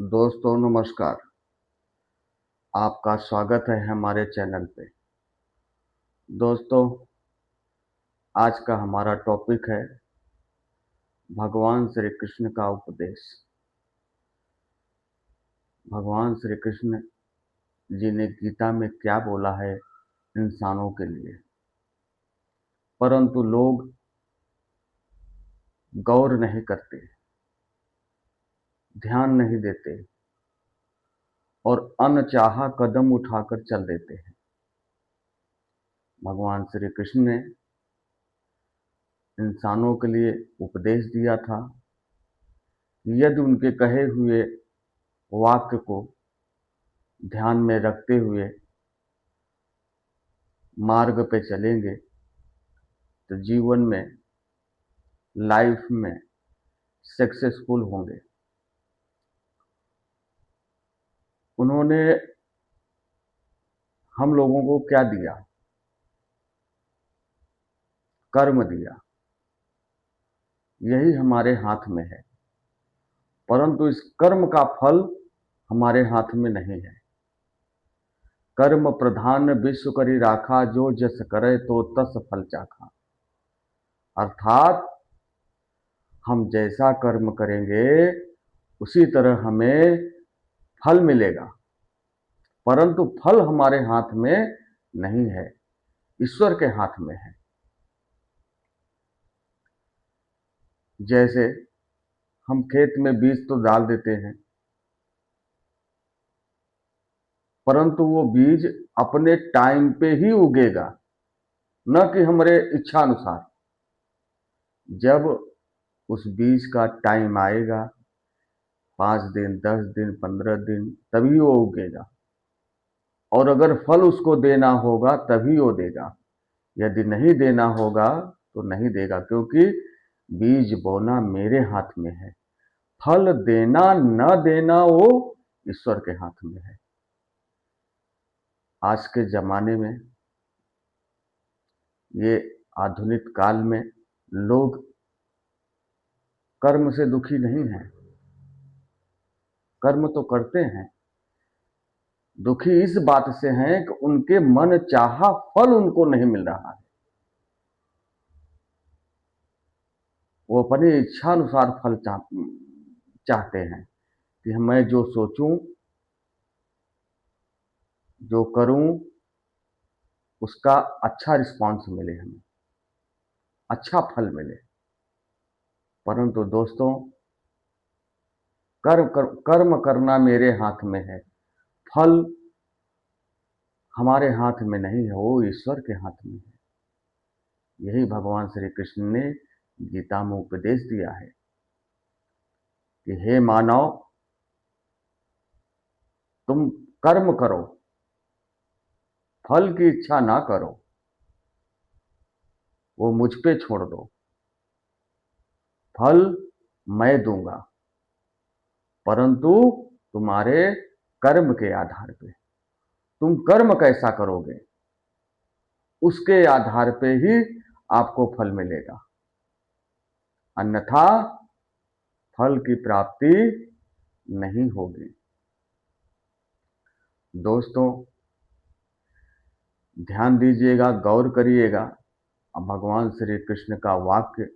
दोस्तों नमस्कार। आपका स्वागत है हमारे चैनल पे। दोस्तों, आज का हमारा टॉपिक है भगवान श्री कृष्ण का उपदेश। भगवान श्री कृष्ण जी ने गीता में क्या बोला है इंसानों के लिए, परंतु लोग गौर नहीं करते, ध्यान नहीं देते और अनचाहा कदम उठाकर चल देते हैं। भगवान श्री कृष्ण ने इंसानों के लिए उपदेश दिया था। यदि उनके कहे हुए वाक्य को ध्यान में रखते हुए मार्ग पे चलेंगे तो जीवन में, लाइफ में सक्सेसफुल होंगे। उन्होंने हम लोगों को क्या दिया? कर्म दिया। यही हमारे हाथ में है, परंतु इस कर्म का फल हमारे हाथ में नहीं है। कर्म प्रधान विश्व करी राखा, जो जस करे तो तस फल चाखा। अर्थात हम जैसा कर्म करेंगे उसी तरह हमें फल मिलेगा, परंतु फल हमारे हाथ में नहीं है, ईश्वर के हाथ में है। जैसे हम खेत में बीज तो डाल देते हैं, परंतु वो बीज अपने टाइम पे ही उगेगा, न कि हमारे इच्छा अनुसार। जब उस बीज का टाइम आएगा, 5 दिन, 10 दिन, 15 दिन, तभी वो उगेगा। और अगर फल उसको देना होगा तभी वो देगा, यदि नहीं देना होगा तो नहीं देगा, क्योंकि बीज बोना मेरे हाथ में है। फल देना न देना वो ईश्वर के हाथ में है। आज के जमाने में, ये आधुनिक काल में, लोग कर्म से दुखी नहीं हैं। कर्म तो करते हैं, दुखी इस बात से हैं कि उनके मन चाहा फल उनको नहीं मिल रहा है। वो अपनी इच्छा अनुसार फल चाहते हैं कि मैं जो सोचूं, जो करूं, उसका अच्छा रिस्पांस मिले, हमें अच्छा फल मिले। परंतु दोस्तों, कर्म करना मेरे हाथ में है, फल हमारे हाथ में नहीं है, वो ईश्वर के हाथ में है। यही भगवान श्री कृष्ण ने गीता में उपदेश दिया है कि हे मानव, तुम कर्म करो, फल की इच्छा ना करो, वो मुझ पे छोड़ दो। फल मैं दूंगा, परंतु तुम्हारे कर्म के आधार पे। तुम कर्म कैसा करोगे, उसके आधार पे ही आपको फल मिलेगा, अन्यथा फल की प्राप्ति नहीं होगी। दोस्तों, ध्यान दीजिएगा, गौर करिएगा। अब भगवान श्री कृष्ण का वाक्य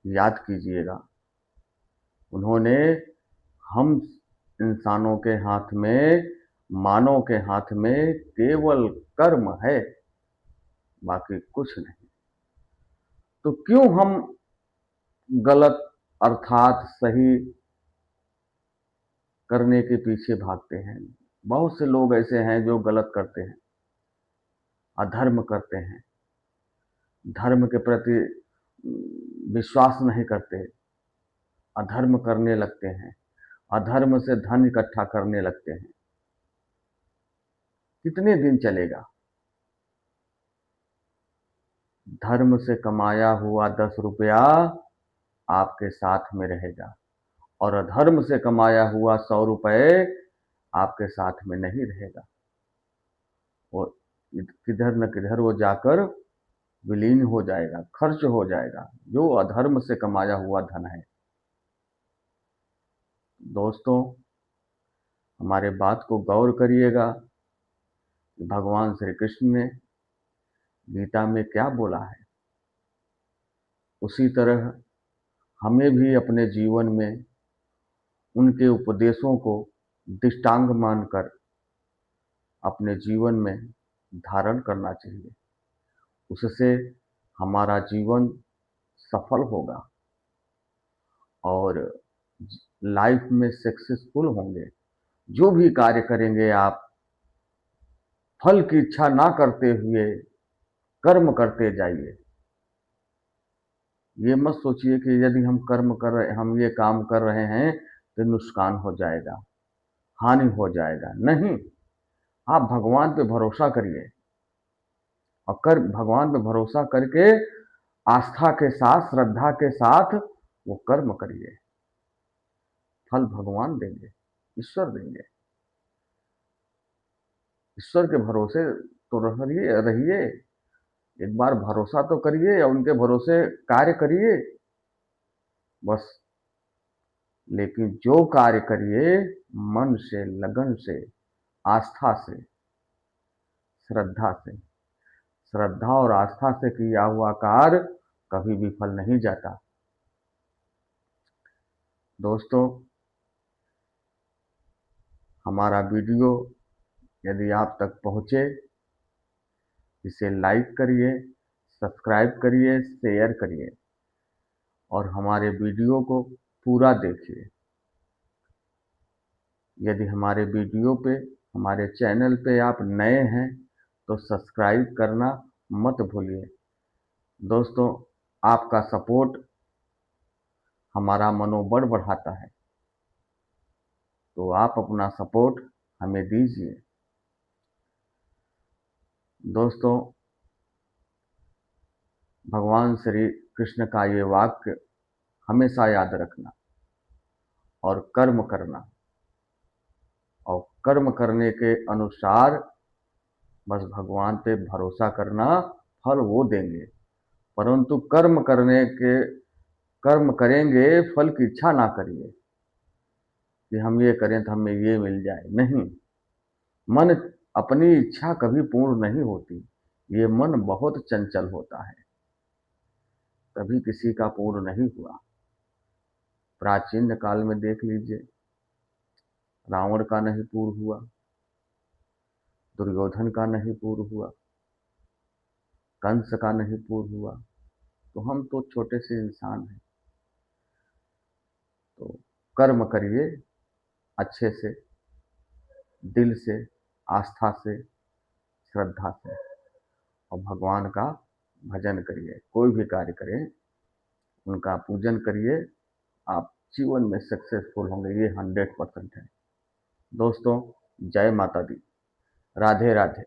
याद कीजिएगा। उन्होंने हम इंसानों के हाथ में, मानव के हाथ में केवल कर्म है, बाकी कुछ नहीं। तो क्यों हम गलत अर्थात सही करने के पीछे भागते हैं? बहुत से लोग ऐसे हैं जो गलत करते हैं, अधर्म करते हैं, धर्म के प्रति विश्वास नहीं करते, अधर्म करने लगते हैं, अधर्म से धन इकट्ठा करने लगते हैं। कितने दिन चलेगा? धर्म से कमाया हुआ 10 रुपया आपके साथ में रहेगा, और अधर्म से कमाया हुआ 100 रुपये आपके साथ में नहीं रहेगा। वो किधर न किधर वो जाकर विलीन हो जाएगा, खर्च हो जाएगा, जो अधर्म से कमाया हुआ धन है। दोस्तों, हमारे बात को गौर करिएगा कि भगवान श्री कृष्ण ने गीता में क्या बोला है। उसी तरह हमें भी अपने जीवन में उनके उपदेशों को दृष्टांत मानकर अपने जीवन में धारण करना चाहिए। उससे हमारा जीवन सफल होगा और लाइफ में सक्सेसफुल होंगे। जो भी कार्य करेंगे आप फल की इच्छा ना करते हुए कर्म करते जाइए। ये मत सोचिए कि यदि हम ये काम कर रहे हैं तो नुकसान हो जाएगा, हानि हो जाएगा। नहीं, आप भगवान पे भरोसा करिए और भगवान पे भरोसा करके आस्था के साथ, श्रद्धा के साथ वो कर्म करिए। फल भगवान देंगे, ईश्वर देंगे। ईश्वर के भरोसे तो रहिए। एक बार भरोसा तो करिए और उनके भरोसे कार्य करिए बस। लेकिन जो कार्य करिए मन से, लगन से, आस्था से, श्रद्धा से। श्रद्धा और आस्था से किया हुआ कार्य कभी विफल नहीं जाता। दोस्तों, हमारा वीडियो यदि आप तक पहुंचे, इसे लाइक करिए, सब्सक्राइब करिए, शेयर करिए और हमारे वीडियो को पूरा देखिए। यदि हमारे वीडियो पे, हमारे चैनल पे आप नए हैं तो सब्सक्राइब करना मत भूलिए। दोस्तों, आपका सपोर्ट हमारा मनोबल बढ़ाता है, तो आप अपना सपोर्ट हमें दीजिए। दोस्तों, भगवान श्री कृष्ण का ये वाक्य हमेशा याद रखना और कर्म करना, और कर्म करने के अनुसार बस भगवान पे भरोसा करना, फल वो देंगे। परंतु कर्म करेंगे, फल की इच्छा ना करिए कि हम ये करें तो हमें ये मिल जाए। नहीं, मन अपनी इच्छा कभी पूर्ण नहीं होती। ये मन बहुत चंचल होता है, कभी किसी का पूर्ण नहीं हुआ। प्राचीन काल में देख लीजिए, रावण का नहीं पूर्ण हुआ, दुर्योधन का नहीं पूर्ण हुआ, कंस का नहीं पूर्ण हुआ, तो हम तो छोटे से इंसान हैं। तो कर्म करिए अच्छे से, दिल से, आस्था से, श्रद्धा से, और भगवान का भजन करिए। कोई भी कार्य करें, उनका पूजन करिए, आप जीवन में सक्सेसफुल होंगे, ये 100% है। दोस्तों, जय माता दी, राधे राधे।